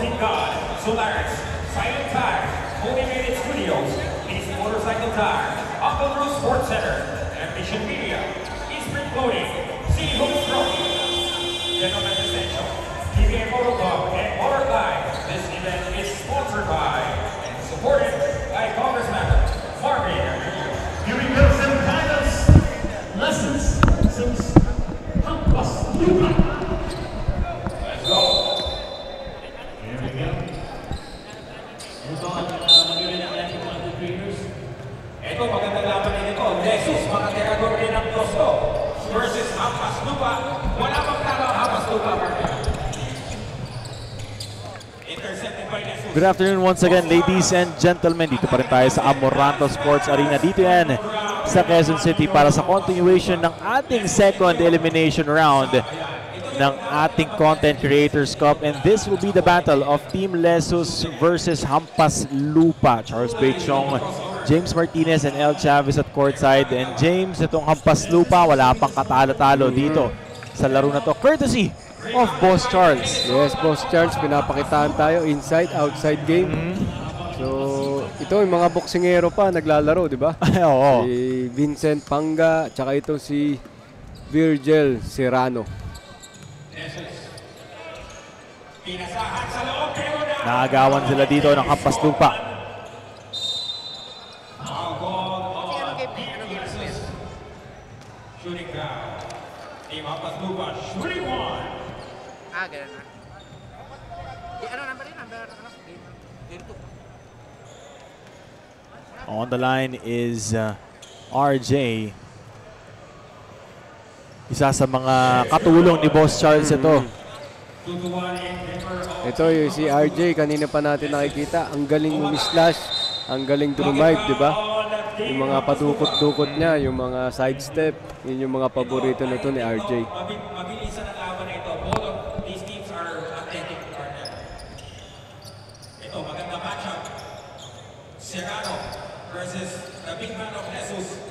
Sporting God, Solaris, Silent Tire, Motivated Studios, East Motorcycle Tire, Uncle Rose Sports Center, and Mission Media, Eastbridge Clothing, City Hoops Trophy, Gentlemen's Essential, PBA Motor Club, and Motor Live. This event is sponsored by and supported by Congressman Marvin. Here we go, some kind of lessons, some hampas lupa. Let's go. Here we go. Ito ang magaling ng ating mga trainers. Ito, magandang laban din ito. Jesus, mga tirador din ng Tosto versus Hampas Lupa. Wala pang talo ang Hampas Lupa, partner. Intercepted by Jesus. Good afternoon once again, ladies and gentlemen. Dito pa rin tayo sa Amoranto Sports Arena. Dito yan sa Quezon City para sa continuation ng ating second elimination round ng ating Content Creators Cup. And this will be the battle of Team Lesus versus Hampas Lupa. Charles Bechong, James Martinez, and El Chavez at courtside. And James, itong Hampas Lupa, wala pang katalo-talo dito sa laro na to. Courtesy of Boss Charles. Yes, Boss Charles, pinapakitaan tayo inside, outside game. So, ito yung mga boksingero pa naglalaro, di ba? Oo. Si Vincent Panga, tsaka ito si Virgil Serrano. Naagawan sila dito ng Hampas Lupa. Shooting foul. Team Hampas Lupa, shooting one. Ganun na. Ano number yun? Number game 2. On the line is RJ. Isa sa mga katulong ni Boss Charles ito. Ito yung si RJ, kanina pa natin nakikita. Ang galing umislash, ang galing drumive, di ba? Yung mga padukot-dukot niya, yung mga sidestep, yun yung mga paborito na ito ni RJ. Mabilisan ang laban na ito. Both of these teams are athletic partner. Ito, maganda matchup. Serrano versus the big man of Jesus.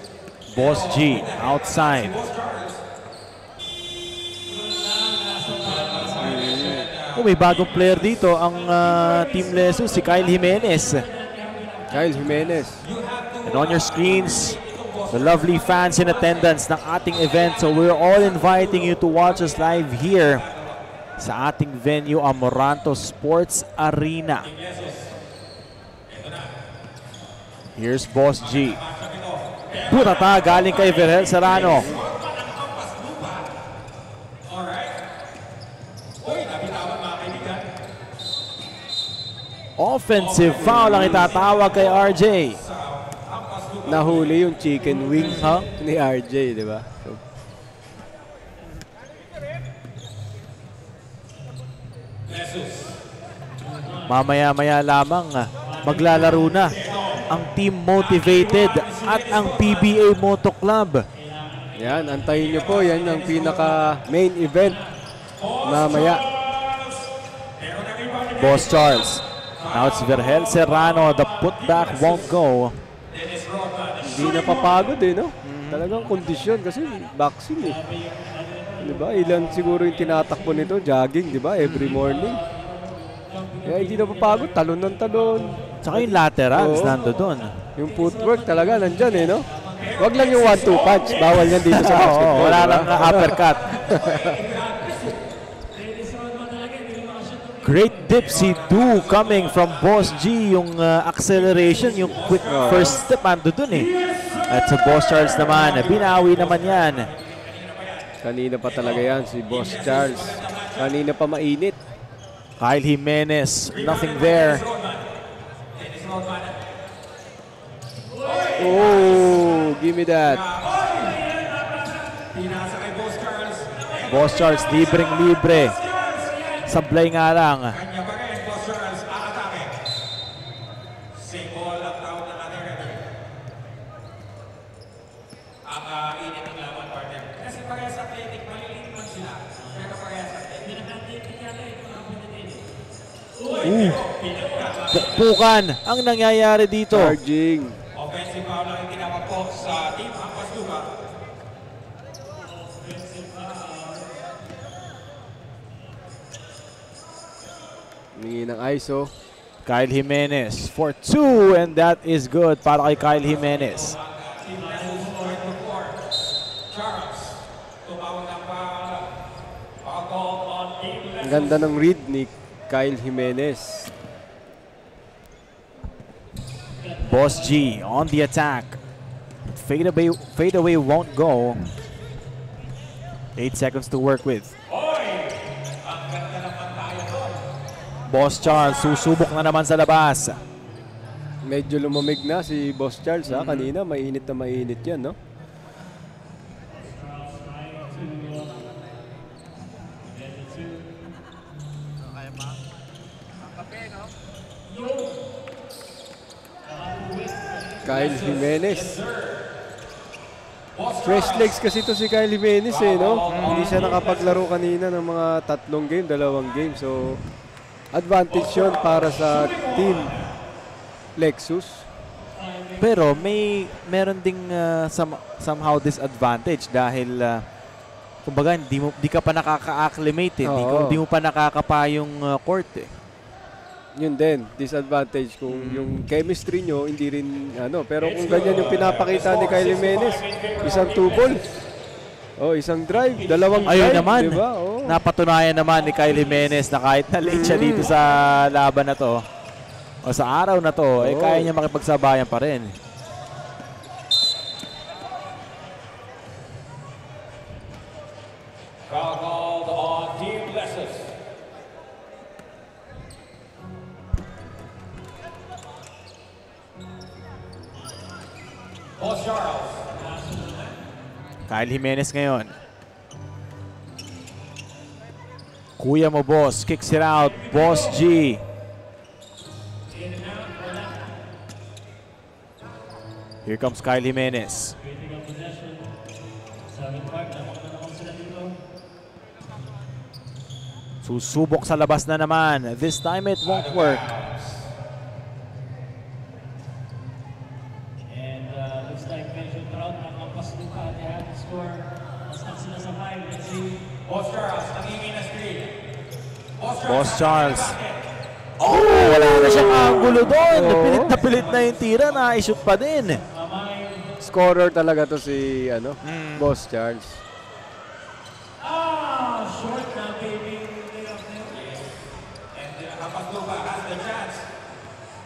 Boss G outside. May bagong player dito ang Team Lesus, si Kyle Jimenez. Kyle Jimenez. And on your screens, the lovely fans in attendance ng ating event. So we're all inviting you to watch us live here sa ating venue, Amoranto Sports Arena. Here's Boss G. Putata galing kay Virgil Serrano. Offensive foul ang itatawag kay RJ. Nahuli yung chicken wing ni RJ, di ba? So, mamaya-maya lamang maglalaro na ang Team Motivated at ang PBA Moto Club. yan, antayin nyo po. Yan ang pinaka main event mamaya. Boss Charles. Now it's Virgil Serrano. The putback won't go. Hindi napapagod no? Talagang kondisyon kasi boxing Diba? Ilan siguro yung tinatakbo nito, jogging, diba? Every morning. Kaya hindi napapagod, talon ng talon. Tsaka yung laterals nando doon. Yung footwork talaga nandyan no? Wag lang yung 1-2 punch. Bawal yan dito sa basketball. Wala lang uppercut. Great dipsy do coming from Boss G. Yung acceleration, yung quick first step ando dun At sa Boss Charles naman, binawi naman yan. Kanina pa talaga yan si Boss Charles. Kanina pa mainit. Kyle Jimenez, nothing there. Oh, give me that. Boss Charles, libreng-libre. Sablay nga lang. Pukpukan ang nangyayari dito. Charging. Offensive foul lang yung tinawag po sa Team Hampas Lupa. Humingi ng ISO. Kyle Jimenez for 2 and that is good para kay Kyle Jimenez. Ang ganda ng read ni Kyle Jimenez. Boss G on the attack. Fade away won't go. 8 seconds to work with. Boss Charles, susubok na naman sa labas. Medyo lumamig na si Boss Charles ha. Kanina mainit na mainit yan, no? Kyle Jimenez. Fresh legs kasi to si Kyle Jimenez eh, no? Hindi siya nakapaglaro kanina ng mga 3 game, 2 game. So, advantage yun para sa team Lexus. Pero meron ding somehow disadvantage dahil kumbaga hindi ka pa nakaka-acclimate eh. Hindi mo pa nakakapa yung court eh. Yun din, disadvantage kung yung chemistry nyo hindi rin ano, pero kung ganyan yung pinapakita ni Kyle Jimenez, isang 2 ball, isang drive, 2 drive, ayun naman, diba? napatunayan naman ni Kyle Jimenez na kahit na late siya dito sa laban na to o sa araw na to, kaya niya makipagsabayan pa rin. Foul called on Team Lexus. Boss Charles. Kyle Jimenez ngayon. Kuya mo, boss. Kicks it out. Boss G. Here comes Kyle Jimenez. Susubok sa labas na naman. This time it won't work. Boss Charles. Oh, wala na siyang angulo doon. Pilit na pilit na yung tira, na-shoot pa din. Scorer talaga to si Boss Charles. Short now, baby. And Hapastupa has the chance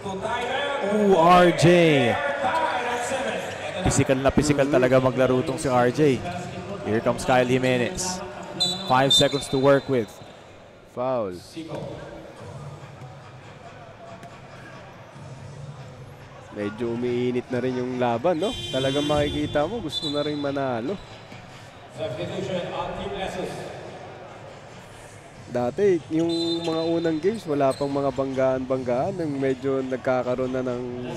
to tie down. Ooh, RJ. Pisikal talaga maglaro tong si RJ. Here comes Kyle Jimenez. 5 seconds to work with. Foul. Medyo umiinit na rin yung laban, no? Talagang makikita mo, gusto na rin manalo. Substitution on Team Lexus. Dati, yung mga unang games, wala pang mga banggaan-banggaan. Nang medyo nagkakaroon na ng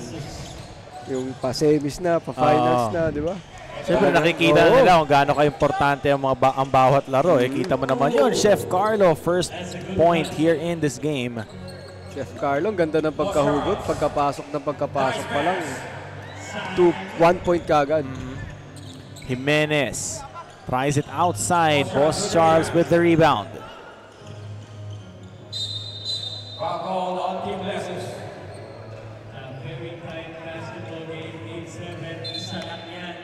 yung pa-semis na, pa-finals na, di ba? Siyempre nakikita nila kung gaano ka-importante ang bawat laro. Kita mo naman yun. Chef Carlo, first point here in this game. Chef Carlo, ganda ng pagkahugot. Pagkapasok pa lang. 1 point kagad. Jimenez tries it outside. Boss Charles with the rebound. Foul call on Team Lexus. Very tight basketball game. 8-7. Isa lang yan.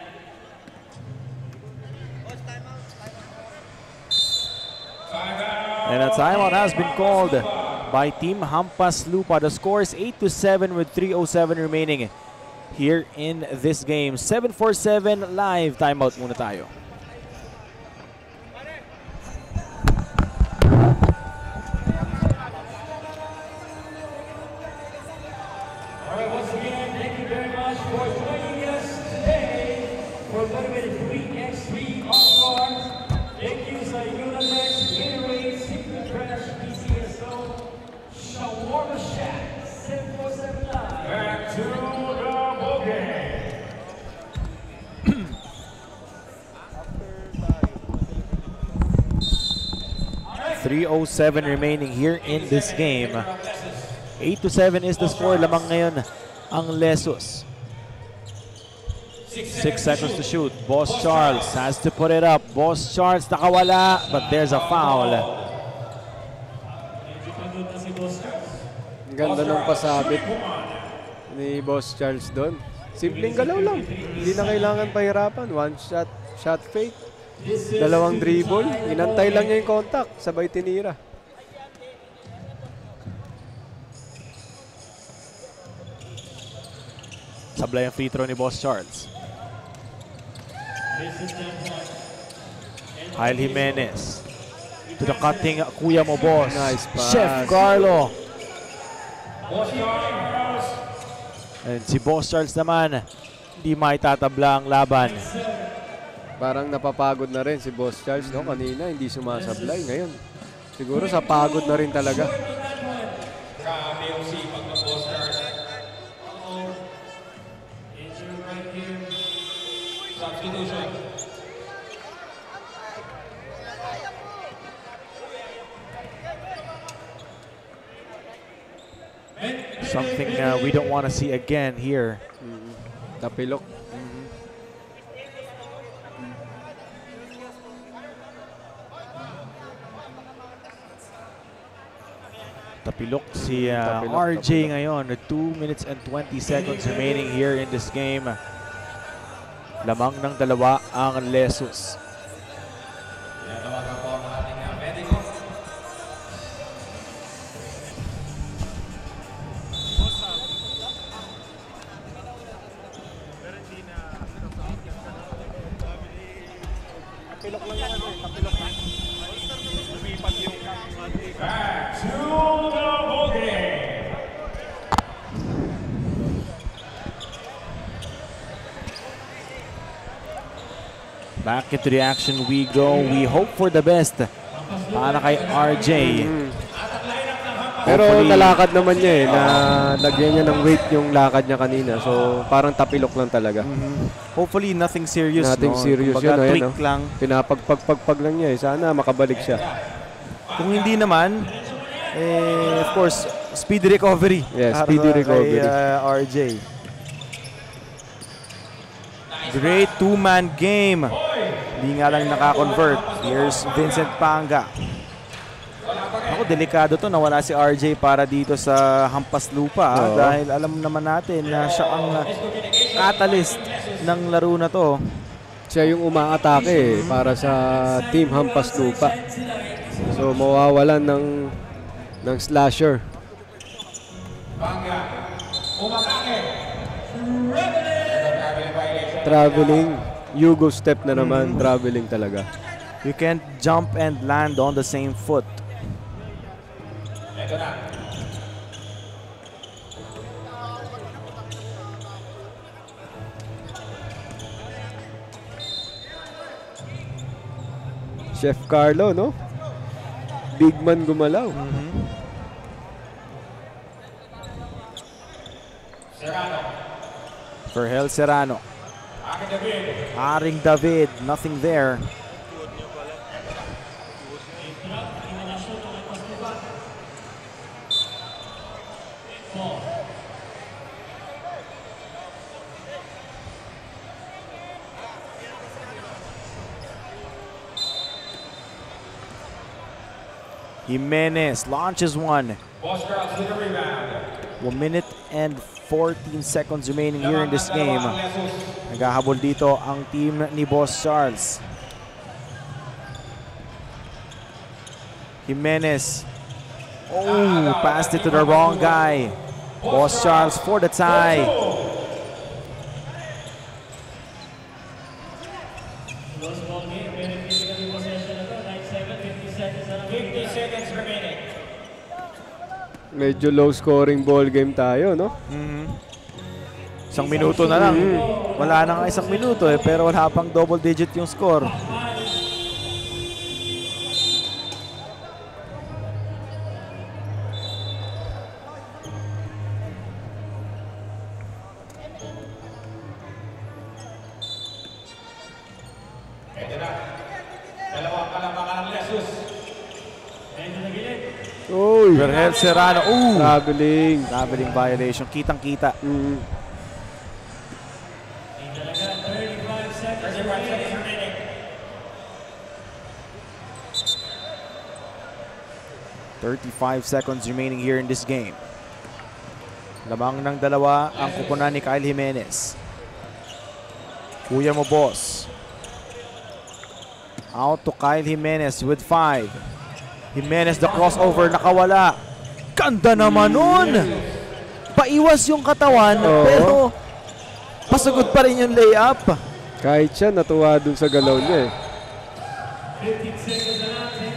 And a timeout has been called by Team Hampas Lupa. The score is 8-7 with 3:07 remaining here in this game. 7-4-7 live. Timeout muna tayo. All right, once again, thank you very much for joining us today for Motivated 3x3 All-Stars. Thank you sa Unilex, Gatorade, Secret Crash, PCSO, Shawarma Shack, 747 Live. Back to the ball game. 3:07 remaining here in this game. 8-7 is the score. Lamang ngayon ang Lesus. 6 seconds to shoot. Boss Charles has to put it up. Boss Charles nakawala, but there's a foul. Medyo pagod na si Boss Charles. Ang ganda ng pasabit ni Boss Charles doon. Simpleng galaw lang. Hindi na kailangan pahirapan. One shot, shot fake. Dalawang dribble. Inantay lang niya yung contact. Sabay tinira. Sablay ang free throw ni Boss Charles. Kyle Jimenez. To the cutting, kuya mo, boss. Nice pass. Chef Carlo. And si Boss Charles naman, hindi maitatabla ang laban. Parang napapagod na rin si Boss Charles, no? Kanina hindi sumasablay. Ngayon, siguro sa pagod na rin talaga. Grabe yung sipag ng Boss Charles. Substitution. Something we don't want to see again here. Tapilok. Tapilok si Tapilok, RJ ngayon. 2 minutes and 20 seconds remaining here in this game. Lamang ng dalawa ang Lesus. Tinatawagan po ang ating medico. Back to the ball game. Back into the action we go. We hope for the best para kay RJ. Pero Hopefully, nalakad naman niya eh. Lagyan niya ng weight yung lakad niya kanina. So parang tapilok lang talaga. hopefully nothing serious. Nothing serious Kumbaga, yun, ayan, tweak no? lang. Pinapagpagpag lang niya eh. Sana makabalik siya. Kung hindi naman, of course, speedy recovery. Yeah, para speedy kay, recovery. RJ. Great two-man game. Hindi nga lang nakakonvert. Here's Vincent Panga. Ako, delikado to. Nawala si RJ para dito sa Hampas Lupa. Oo. Dahil alam naman natin na siya ang catalyst ng laro na to. Siya yung umaatake eh, para sa Team Hampas Lupa. So mawawalan ng slasher. Traveling. Yugo step na naman. Traveling talaga. You can't jump and land on the same foot. Ito na. Chef Carlo, no? Big man gumalaw. Serrano. Ferhel Serrano. Akin David. Haring David. Nothing there. Jimenez launches one. Boss Charles with a rebound. 1 minute and 14 seconds remaining here in this game. Naghahabol dito ang team ni Boss Charles. Jimenez. Oh, passed it to the wrong guy. Boss Charles for the tie. Medyo low scoring ball game tayo, no? Isang minuto na lang. Wala na nga isang minuto eh, pero wala pang double digit yung score. Ito na. Dalawang kalamangan ng Lesus. Oy! Ferhel Serrano. Ooh! Traveling. Traveling violation. Kitang-kita. 35 seconds remaining. .35 seconds remaining here in this game. Lamang ng dalawa ang kupunan ni Kyle Jimenez. Kuya mo, boss. Out to Kyle Jimenez with 5. Jimenez the crossover, nakawala. Ganda naman nun! Paiwas yung katawan, pero pasugod pa rin yung layup. Kahit siya, natuwa dun sa galaw niya eh.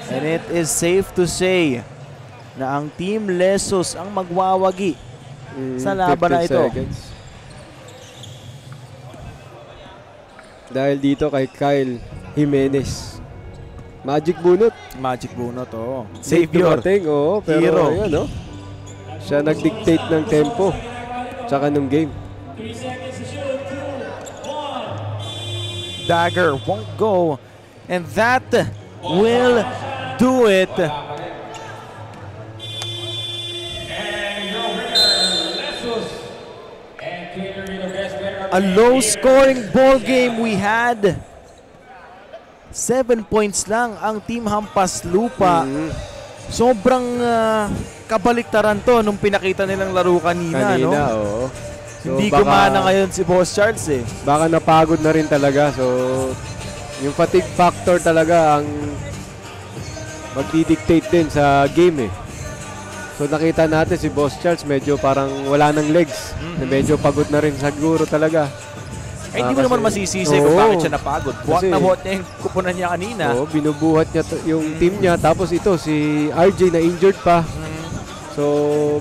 And it is safe to say na ang Team Lesos ang magwawagi sa laban na 15 ito. seconds. Dahil dito kay Kyle Jimenez. Magic bunot. Magic bunot, oh. Savior. Savior. Oo, pero Hero. ayan, oh. Siya nag-dictate ng tempo. Tsaka nung game. 3 seconds to shoot. 2, 1. Dagger won't go. And that will do it. And your winner, Lesos. And catering the best winner. A low-scoring ball game we had. 7 points lang ang Team Hampas Lupa. Sobrang kabaliktaran to nung pinakita nilang laro kanina, no? Oo. So, Hindi baka- gumana ngayon si Boss Charles eh. Baka napagod na rin talaga. So, yung fatigue factor talaga ang magdi-dictate din sa game eh. So, nakita natin si Boss Charles medyo parang wala ng legs. Na medyo pagod na rin siguro talaga. Ay, hindi mo naman masisisi kung bakit siya napagod. Buhat Kasi- na buhat niya yung kupunan niya kanina. Oo, binubuhat niya yung team niya. Tapos ito, si RJ na injured pa. So,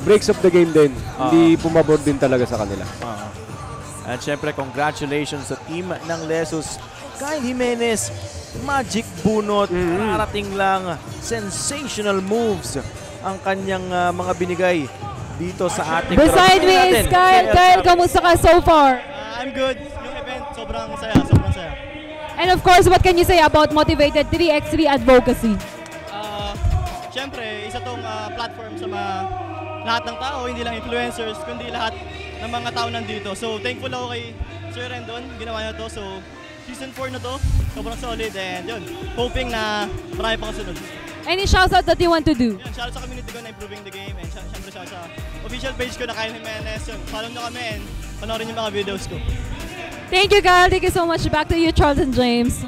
breaks of the game din. Hindi pumabor din talaga sa kanila. At syempre, congratulations sa team ng Lesos. Kyle Jimenez, magic bunot, narating lang, sensational moves ang kanyang mga binigay dito sa ating Beside me natin. is Kyle. Kyle, kamusta ka so far? I'm good. Yung event, sobrang saya, sobrang saya. And of course, what can you say about Motivated 3x3 Advocacy? Siyempre, isa tong platform sa lahat ng tao, hindi lang influencers, kundi lahat ng mga tao nandito. So, thankful ako kay Sir Rendon, ginawa niya to. So, season 4 na to, sobrang solid and yun, hoping na marami pang sunod. Any shoutout that you want to do? Yun, shout out sa community ko na improving the game and siyempre shout out sa official page ko na Kyle Jimenez. Yun, follow nyo kami and panoorin yung mga videos ko. Thank you, Kyle. Thank you so much. Back to you, Charles and James.